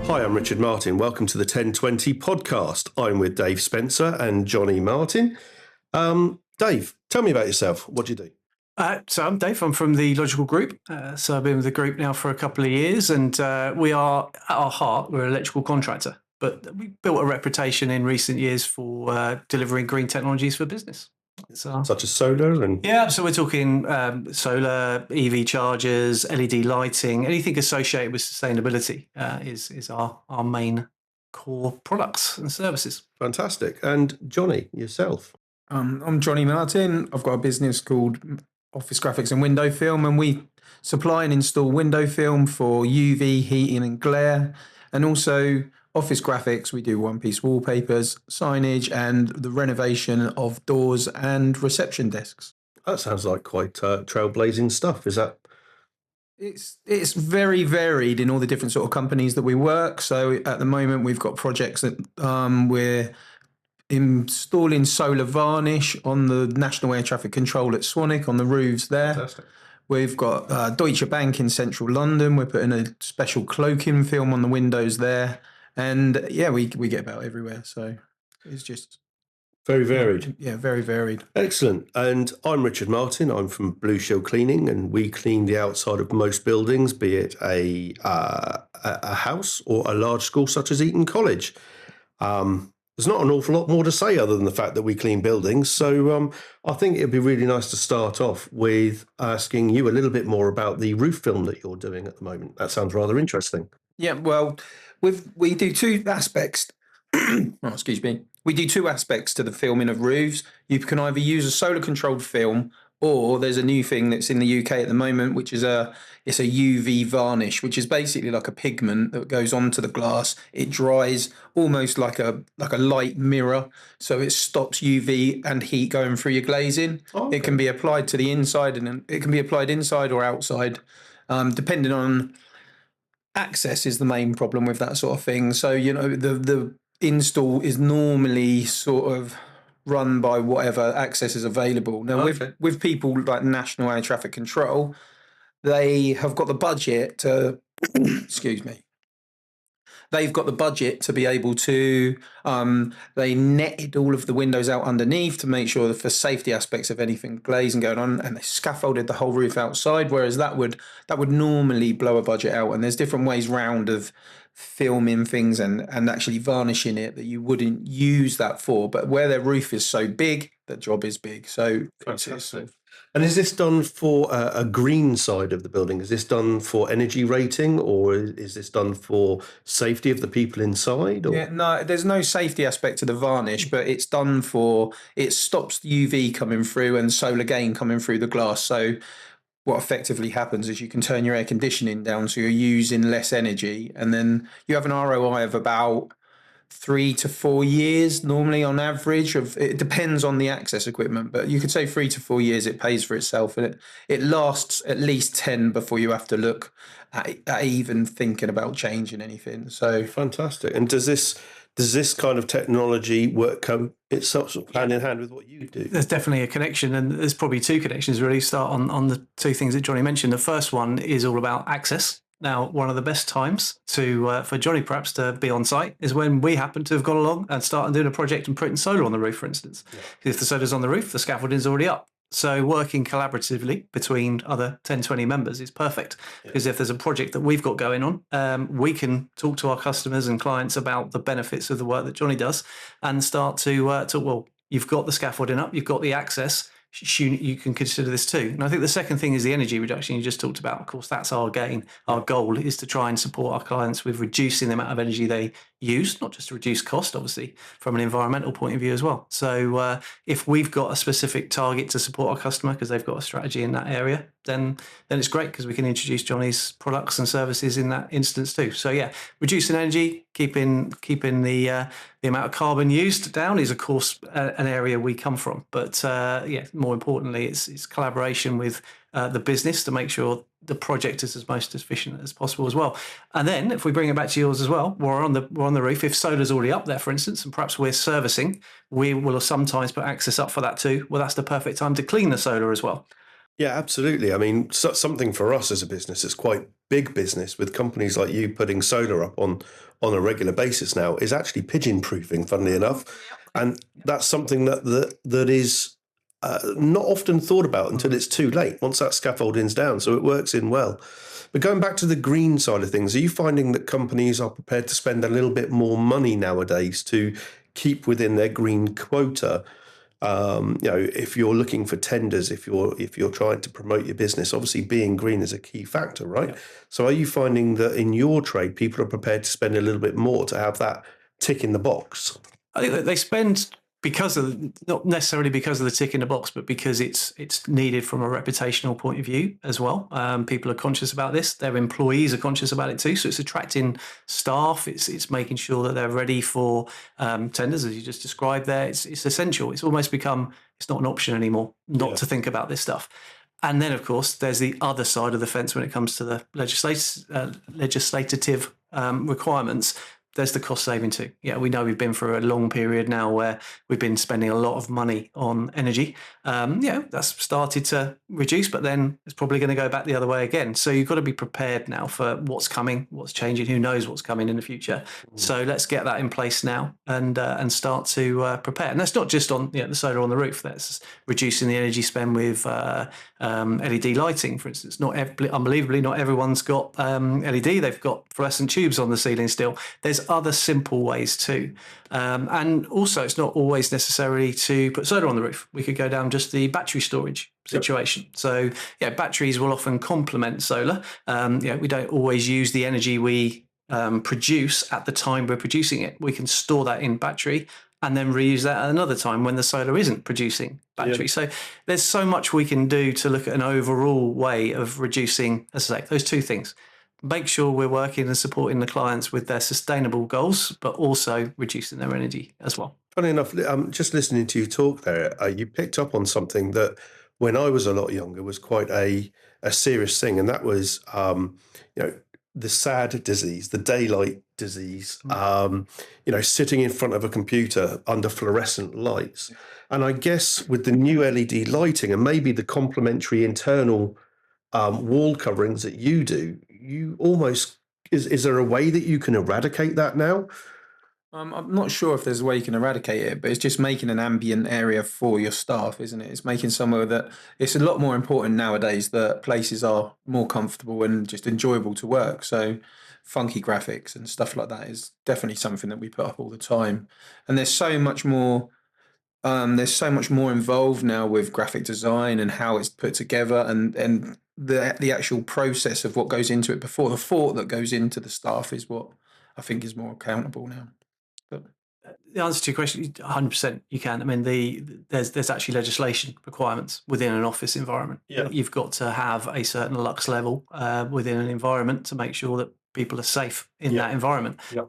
Hi, I'm Richard Martin. Welcome to the 1020 podcast. I'm with Dave Spencer and Johnnie Martin. Dave, tell me about yourself. What do you do? So I'm Dave. I'm from the Logical Group. So I've been with the group now for a couple of years, and we are, at our heart, we're an electrical contractor. But we built a reputation in recent years for delivering green technologies for business. Such as solar and... Yeah, so we're talking solar, EV chargers, LED lighting, anything associated with sustainability is our main core products and services. Fantastic. And Johnny, yourself? I'm Johnnie Martin. I've got a business called Office Graphics and Window Film, and we supply and install window film for UV, heating and glare, and also office graphics. We do one-piece wallpapers, signage, and the renovation of doors and reception desks. That sounds like quite trailblazing stuff. Is that... It's very varied in all the different sort of companies that we work. So at the moment, we've got projects that we're installing solar varnish on the National Air Traffic Control at Swanwick on the roofs there. Fantastic. We've got Deutsche Bank in central London. We're putting a special cloaking film on the windows there. And yeah, we get about everywhere. So it's just... Very varied. Yeah, very varied. Excellent. And I'm Richard Martin. I'm from Blue Shield Cleaning, and we clean the outside of most buildings, be it a house or a large school such as Eton College. There's not an awful lot more to say other than the fact that we clean buildings. So I think it'd be really nice to start off with asking you a little bit more about the roof film that you're doing at the moment. That sounds rather interesting. Yeah, well, we do two aspects. Excuse me. We do two aspects to the filming of roofs. You can either use a solar controlled film, or there's a new thing that's in the UK at the moment, which is it's a UV varnish, which is basically like a pigment that goes onto the glass. It dries almost like a light mirror, so it stops UV and heat going through your glazing. Oh, okay. It can be applied to the inside, and it can be applied inside or outside, depending on access is the main problem with that sort of thing. So the install is normally sort of run by whatever access is available. Now, with people like National Air Traffic Control, they have got the budget to, excuse me, they've got the budget to be able to, they netted all of the windows out underneath to make sure that for safety aspects of anything glazing going on, and they scaffolded the whole roof outside, whereas that would normally blow a budget out. And there's different ways round of filming things and actually varnishing it that you wouldn't use that for. But where their roof is so big, the job is big. So fantastic. And is this done for a green side of the building? Is this done for energy rating, or is this done for safety of the people inside? Or? Yeah, no, there's no safety aspect to the varnish, but it's done for, it stops the UV coming through and solar gain coming through the glass. So what effectively happens is you can turn your air conditioning down so you're using less energy, and then you have an ROI of about 3 to 4 years normally on average. It depends on the access equipment, but you could say 3 to 4 years it pays for itself, and it lasts at least 10 before you have to look at even thinking about changing anything. So fantastic. And does this kind of technology work it's sort of hand in hand with what you do? There's definitely a connection, and there's probably two connections really. Start on the two things that Johnny mentioned. The first one is all about access. Now, one of the best times for Johnny perhaps to be on site is when we happen to have gone along and started doing a project and putting solar on the roof, for instance. Yeah. If the solar's on the roof, the scaffolding's already up. So working collaboratively between other 10, 20 members is perfect, because if there's a project that we've got going on, we can talk to our customers and clients about the benefits of the work that Johnny does and start to talk, well, you've got the scaffolding up, you've got the access, you can consider this too. And I think the second thing is the energy reduction you just talked about. Of course, that's our gain. Our goal is to try and support our clients with reducing the amount of energy they use, not just to reduce cost, obviously, from an environmental point of view as well. So if we've got a specific target to support our customer because they've got a strategy in that area, then it's great because we can introduce Johnny's products and services in that instance too. So yeah, reducing energy, keeping the amount of carbon used down is of course an area we come from. But more importantly, it's collaboration with the business to make sure the project is as most efficient as possible as well. And then if we bring it back to yours as well, we're on the roof. If solar's already up there, for instance, and perhaps we're servicing, we will sometimes put access up for that too. Well, that's the perfect time to clean the solar as well. Yeah, absolutely. I mean, something for us as a business, it's quite big business with companies like you putting solar up on a regular basis now is actually pigeon proofing, funnily enough. And that's something that is not often thought about until it's too late, once that scaffolding's down. So it works in well. But going back to the green side of things, are you finding that companies are prepared to spend a little bit more money nowadays to keep within their green quota? If you're looking for tenders, if you're trying to promote your business, obviously being green is a key factor, right? Yeah. So are you finding that in your trade, people are prepared to spend a little bit more to have that tick in the box? I think that they spend because of, not necessarily because of the tick in the box, but because it's needed from a reputational point of view as well. People are conscious about this. Their employees are conscious about it too. So it's attracting staff. It's making sure that they're ready for tenders, as you just described there. It's essential. It's almost become, it's not an option anymore not to think about this stuff. And then, of course, there's the other side of the fence when it comes to the legislative requirements. There's the cost saving too. Yeah, we know we've been through a long period now where we've been spending a lot of money on energy. That's started to reduce, but then it's probably going to go back the other way again. So you've got to be prepared now for what's coming, what's changing, who knows what's coming in the future. So let's get that in place now and start to prepare. And that's not just on the solar on the roof. That's reducing the energy spend with LED lighting, for instance. Unbelievably, not everyone's got LED. They've got fluorescent tubes on the ceiling still. There's other simple ways too. And also, it's not always necessary to put solar on the roof. We could go down just the battery storage situation. Yep. So, batteries will often complement solar. We don't always use the energy we produce at the time we're producing it. We can store that in battery and then reuse that at another time when the solar isn't producing battery. Yep. So there's so much we can do to look at an overall way of reducing, as I say, those two things. Make sure we're working and supporting the clients with their sustainable goals, but also reducing their energy as well. Funny enough, just listening to you talk there, you picked up on something that when I was a lot younger was quite a serious thing, and that was the sad disease, the daylight disease, sitting in front of a computer under fluorescent lights. And I guess with the new LED lighting and maybe the complementary internal wall coverings that you do, you almost, is there a way that you can eradicate that now? I'm not sure if there's a way you can eradicate it, but it's just making an ambient area for your staff, isn't it? It's making somewhere that it's a lot more important nowadays that places are more comfortable and just enjoyable to work. So funky graphics and stuff like that is definitely something that we put up all the time. And there's so much more involved now with graphic design and how it's put together and the actual process of what goes into it before. The thought that goes into the staff is what I think is more accountable now. But the answer to your question, 100% you can. I mean, there's actually legislation requirements within an office environment. Yeah. You've got to have a certain lux level within an environment to make sure that people are safe in that environment. Yeah.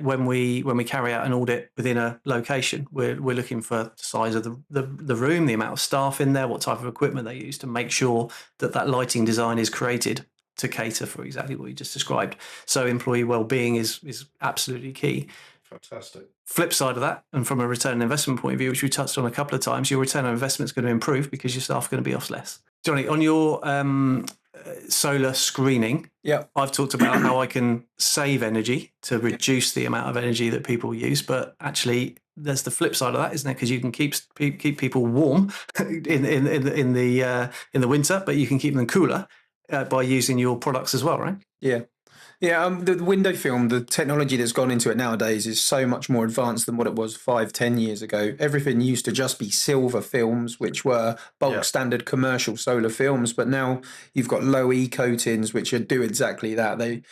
When we carry out an audit within a location, we're looking for the size of the room, the amount of staff in there, what type of equipment they use to make sure that lighting design is created to cater for exactly what you just described. So employee well-being is absolutely key. Fantastic. Flip side of that, and from a return on investment point of view, which we touched on a couple of times, your return on investment is going to improve because your staff are going to be off less. Johnny, on your solar screening, I've talked about how I can save energy to reduce the amount of energy that people use, but actually there's the flip side of that, isn't there? Because you can keep people warm in the winter, but you can keep them cooler by using your products as well, right? Yeah. The window film, the technology that's gone into it nowadays is so much more advanced than what it was 5-10 years ago. Everything used to just be silver films, which were bulk standard commercial solar films, but now you've got low E coatings, which do exactly that. They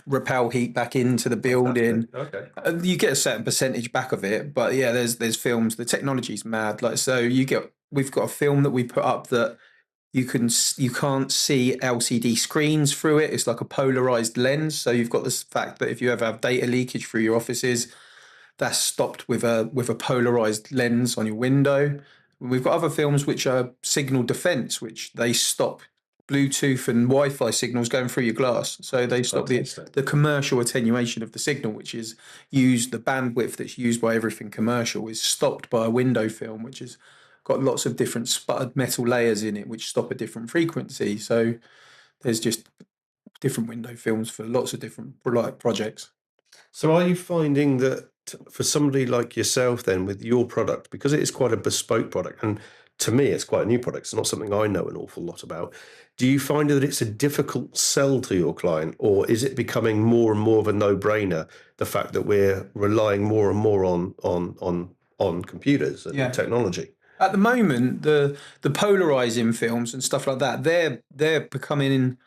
repel heat back into the building. Okay. You get a certain percentage back of it, but there's films. The technology's mad. We've got a film that we put up that you can't see LCD screens through it. It's like a polarized lens. So you've got this fact that if you ever have data leakage through your offices, that's stopped with a polarized lens on your window. We've got other films which are signal defense, which they stop Bluetooth and Wi-Fi signals going through your glass. So they stop the commercial attenuation of the signal, which is used, the bandwidth that's used by everything commercial is stopped by a window film, which is got lots of different sputtered metal layers in it, which stop a different frequency. So there's just different window films for lots of different projects. So are you finding that for somebody like yourself then with your product, because it is quite a bespoke product, and to me it's quite a new product, it's not something I know an awful lot about, do you find that it's a difficult sell to your client, or is it becoming more and more of a no-brainer, the fact that we're relying more and more on computers and technology? At the moment, the polarizing films and stuff like that, they're becoming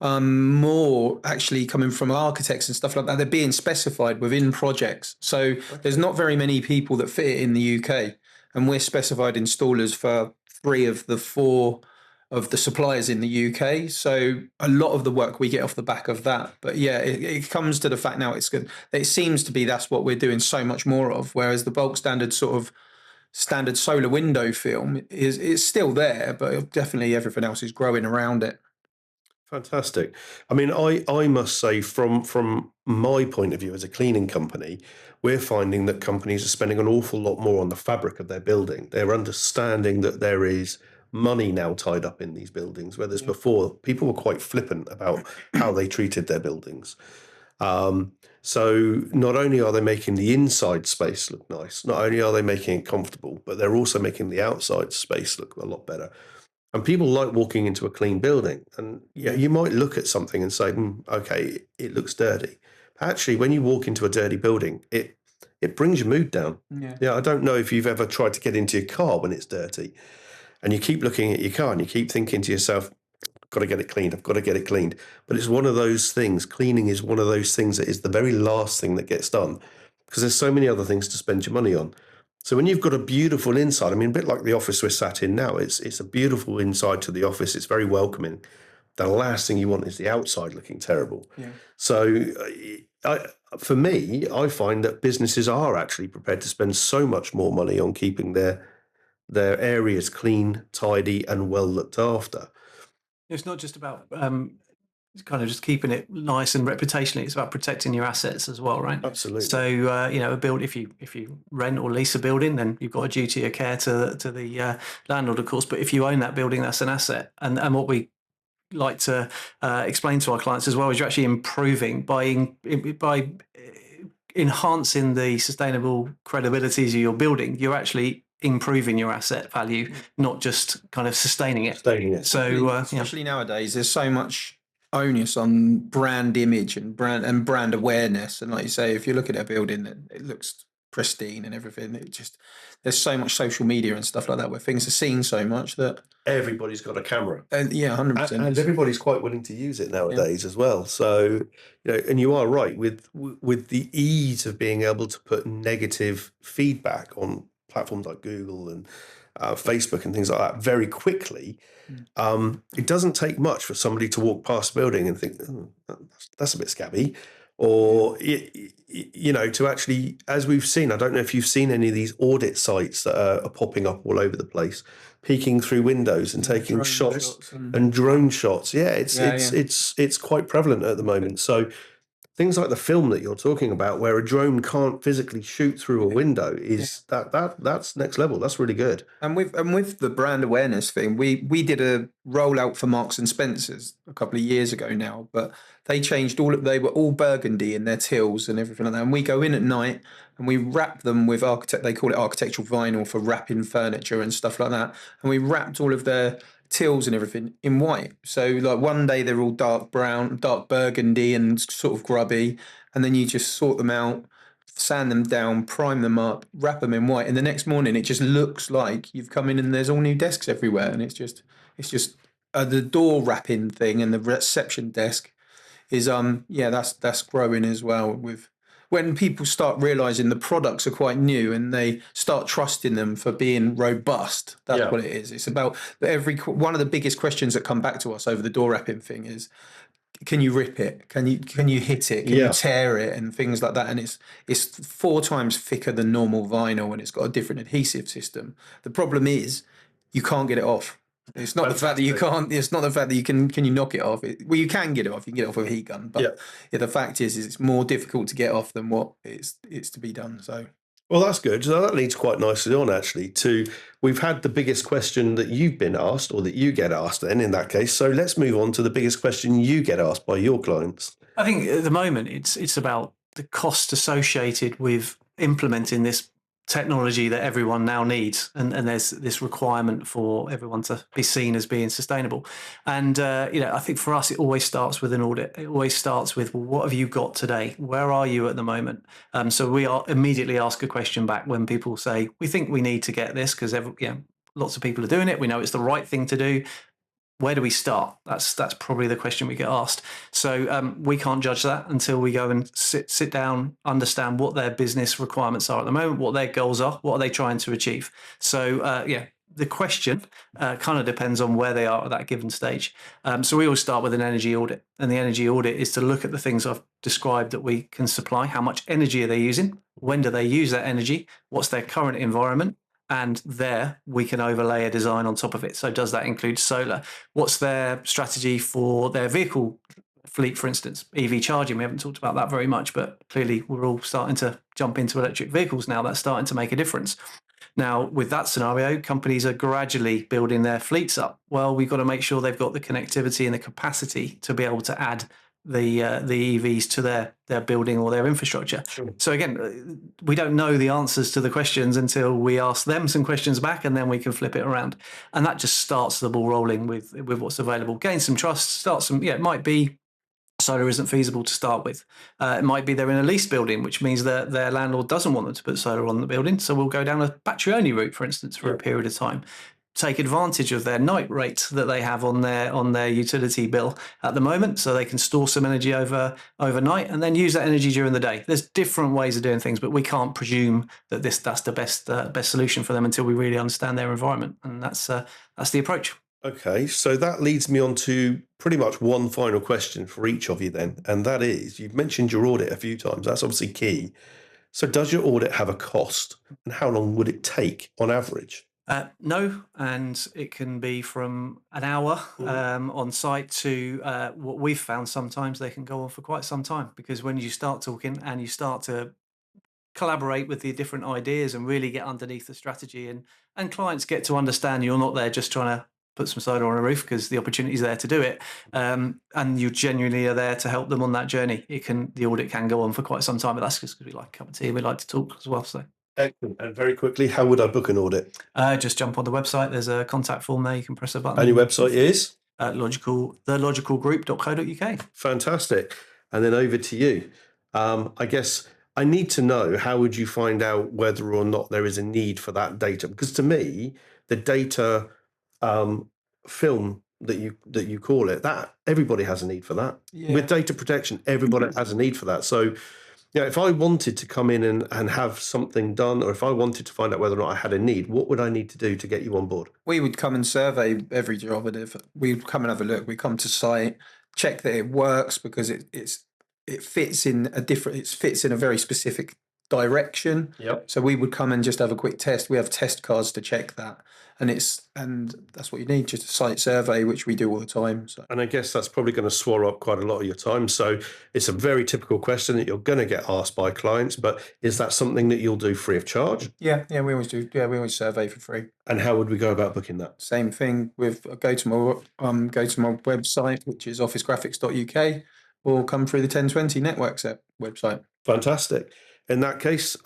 more actually coming from architects and stuff like that. They're being specified within projects. So there's not very many people that fit it in the UK, and we're specified installers for 3 of the 4 of the suppliers in the UK. So a lot of the work we get off the back of that. But yeah, it comes to the fact now it's good. It seems to be that's what we're doing so much more of, whereas the bulk standard sort of standard solar window film is still there, but definitely everything else is growing around it. Fantastic. I mean, I must say, from my point of view as a cleaning company, we're finding that companies are spending an awful lot more on the fabric of their building. They're understanding that there is money now tied up in these buildings, whereas before people were quite flippant about how they treated their buildings. So not only are they making the inside space look nice, not only are they making it comfortable, but they're also making the outside space look a lot better. And people like walking into a clean building, and you might look at something and say, okay, it looks dirty. But actually, when you walk into a dirty building, it brings your mood down. I don't know if you've ever tried to get into your car when it's dirty, and you keep looking at your car and you keep thinking to yourself, I've got to get it cleaned, I've got to get it cleaned. But it's one of those things, cleaning is one of those things that is the very last thing that gets done, because there's so many other things to spend your money on. So when you've got a beautiful inside, I mean, a bit like the office we're sat in now, it's a beautiful inside to the office. It's very welcoming. The last thing you want is the outside looking terrible. So for me, I find that businesses are actually prepared to spend so much more money on keeping their areas clean, tidy, and well looked after. It's not just about kind of just keeping it nice and reputationally. It's about protecting your assets as well, right? Absolutely. So if you rent or lease a building, then you've got a duty of care to the landlord, of course. But if you own that building, that's an asset. And what we like to explain to our clients as well is you're actually improving by enhancing the sustainable credibilities of your building. You're actually improving your asset value, not just kind of sustaining it. So especially nowadays, there's so much onus on brand image and brand awareness. And like you say, if you look at a building that it looks pristine and everything, there's so much social media and stuff like that where things are seen so much that everybody's got a camera. And 100%. And everybody's quite willing to use it nowadays as well. So, and you are right with the ease of being able to put negative feedback on platforms like Google and Facebook and things like that very quickly. It doesn't take much for somebody to walk past a building and think, that's a bit scabby. Or, to actually, as we've seen, I don't know if you've seen any of these audit sites that are popping up all over the place, peeking through windows and taking shots and drone shots. Yeah, it's quite prevalent at the moment. So things like the film that you're talking about, where a drone can't physically shoot through a window, is that's next level. That's really good. And with the brand awareness thing, we did a rollout for Marks and Spencers a couple of years ago now, but they changed they were all burgundy in their tills and everything like that. And we go in at night and we wrap them with they call it architectural vinyl for wrapping furniture and stuff like that. And we wrapped all of their tills and everything in white. So like one day they're all dark brown, dark burgundy and sort of grubby, and then you just sort them out, sand them down, prime them up, wrap them in white, and the next morning it just looks like you've come in and there's all new desks everywhere. And it's just the door wrapping thing and the reception desk is that's growing as well. With when people start realizing the products are quite new and they start trusting them for being robust. That's what it is. It's about one of the biggest questions that come back to us over the door wrapping thing is, can you rip it? Can you hit it? Can you tear it? And things like that. And it's 4 times thicker than normal vinyl, and it's got a different adhesive system. The problem is you can't get it off. It's not the fact that you can't. It's not the fact that you can. Can you knock it off? Well, you can get it off. You can get it off with a heat gun. But the fact is it's more difficult to get off than what it's to be done. So. Well, that's good. So that leads quite nicely on, actually, to we've had the biggest question that you've been asked, or that you get asked then in that case. So let's move on to the biggest question you get asked by your clients. I think at the moment it's about the cost associated with implementing this technology that everyone now needs, and there's this requirement for everyone to be seen as being sustainable. And I think for us it always starts with an audit. It always starts with, well, what have you got today? Where are you at the moment? So we are immediately ask a question back when people say, we think we need to get this because lots of people are doing it. We know it's the right thing to do. Where do we start? That's probably the question we get asked. So we can't judge that until we go and sit down, understand what their business requirements are at the moment, what their goals are, what are they trying to achieve. So the question kind of depends on where they are at that given stage. So we always start with an energy audit, and the energy audit is to look at the things I've described that we can supply. How much energy are they using? When do they use that energy? What's their current environment? And there we can overlay a design on top of it. So does that include solar? What's their strategy for their vehicle fleet, for instance? EV charging, we haven't talked about that very much, but clearly we're all starting to jump into electric vehicles now. That's starting to make a difference. Now, with that scenario, companies are gradually building their fleets up. Well, we've got to make sure they've got the connectivity and the capacity to be able to add the EVs to their building or their infrastructure. Sure. So again, we don't know the answers to the questions until we ask them some questions back, and then we can flip it around. And that just starts the ball rolling with what's available. Gain some trust, it might be solar isn't feasible to start with. It might be they're in a lease building, which means that their landlord doesn't want them to put solar on the building. So we'll go down a battery-only route, for instance, for a period of time. Take advantage of their night rate that they have on their utility bill at the moment, so they can store some energy overnight and then use that energy during the day. There's different ways of doing things, but we can't presume that that's the best solution for them until we really understand their environment, and that's the approach. Okay, so that leads me on to pretty much one final question for each of you then, and that is, you've mentioned your audit a few times. That's obviously key. So does your audit have a cost, and how long would it take on average? No, and it can be from an hour on site to what we've found sometimes they can go on for quite some time, because when you start talking and you start to collaborate with the different ideas and really get underneath the strategy, and clients get to understand you're not there just trying to put some solar on a roof because the opportunity is there to do it, and you genuinely are there to help them on that journey. The audit can go on for quite some time, but that's just because we like a cup of tea and we like to talk as well. So. Excellent. And very quickly, how would I book an audit? Just jump on the website. There's a contact form there. You can press a button. And your website is? thelogicalgroup.co.uk. Fantastic. And then over to you. I guess I need to know, how would you find out whether or not there is a need for that data? Because to me, the data film that you call it, that everybody has a need for that. Yeah. With data protection, everybody has a need for that. So if I wanted to come in and have something done, or if I wanted to find out whether or not I had a need, what would I need to do to get you on board? We would come and survey every job, and if we'd come and have a look, we come to site, check that it works, because it fits in a very specific direction. Yep. So we would come and just have a quick test. We have test cards to check that, and that's what you need, just a site survey, which we do all the time. So. And I guess that's probably going to swallow up quite a lot of your time. So it's a very typical question that you're going to get asked by clients, but is that something that you'll do free of charge? Yeah, we always do. Yeah, we always survey for free. And how would we go about booking that? Same thing with go to my website, which is officegraphics.uk, or come through the 1020 Networks website. Fantastic. In that case,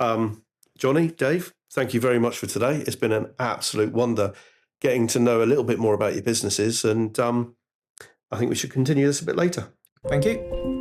Johnny, Dave, thank you very much for today. It's been an absolute wonder getting to know a little bit more about your businesses, and I think we should continue this a bit later. Thank you.